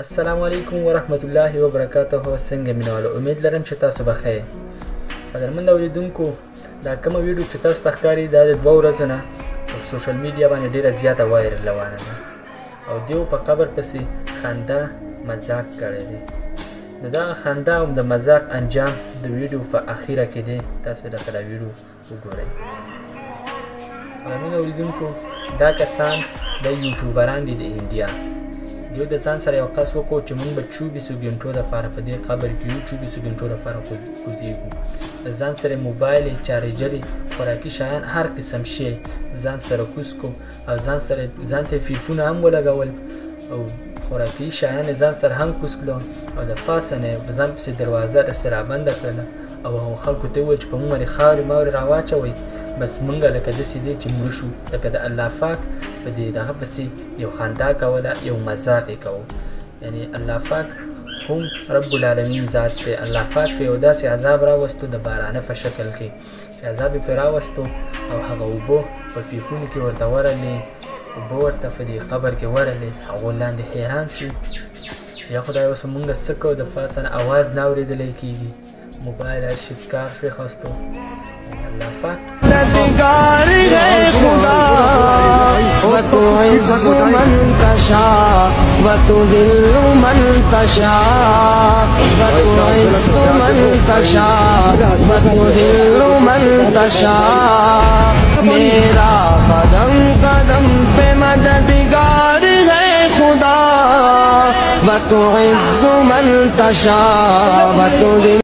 السلام علیکم ورحمت الله وبرکاته. څنګه مینوالو، امید لرم چې تاسو به ښه یې. قدرمند اوریدونکو، دا کومه ویډیو چې تاسو ته ښکاري دا د 2 ورځو نه په سوشل میډیا باندې ډیره زیاته وایرل روانه ده او دیو په قبر پسې خندا مذاق کړی دی. نو دغه خندا او د مذاق انجام د ویډیو په اخیره کې دی. تاسو دغه ویډیو وګورئ. قدرمند اوریدونکو، دا کسان د یوټیوبران دي د انډیا. دوی د ځان سره یو قصد وکړو چې موږ به 24 غنټو دپاره په دې قبر کې یو، 24 غنټو دپاره کوزیږو. د ځان سره موبایل، چارجرې، خوراکي شیان، هر قسم شی ځان سره کوز کو او ځان ته فیفونه هم ولګول او خوراکي شیان ځان سره هم کوز کړل او د پاسه نه ځان پسې دروازه داسې رابنده کړله او هغو خلکو ته وویل چې په موږ باندې خاورې ماورې راواچوئ، بس موږ لکه داسې دی چې مړه شو. لکه د الله پاک په دې دغه پسې یو خندا کوله، یو مذاق یې کوو. یعنې الله پاک هم رب العالمین ذات دی. الله پاک په یو داسې عذاب راوستو د بارانه په شکل کې چې عذاب یې پرې راوستو او هغه اوبه په پیپونو کې ورته ورلې، اوبه ورته په دې قبر کې ورلې. هغو لاندې حیران شو چې یا خدای اوس مونږ څه کوو، د پاسه نه اواز نه اورېدلی کېږي، موبایل هر شي سکار پرېښاستو. الله پاک مددگار ہے خدا و تو عز من تشاء و تو ذل من تشاء و تو عز من تشاء و تو ذل من تشاء. میرا قدم قدم پہ مددگار ہے خدا و تو عز من تشاء و تو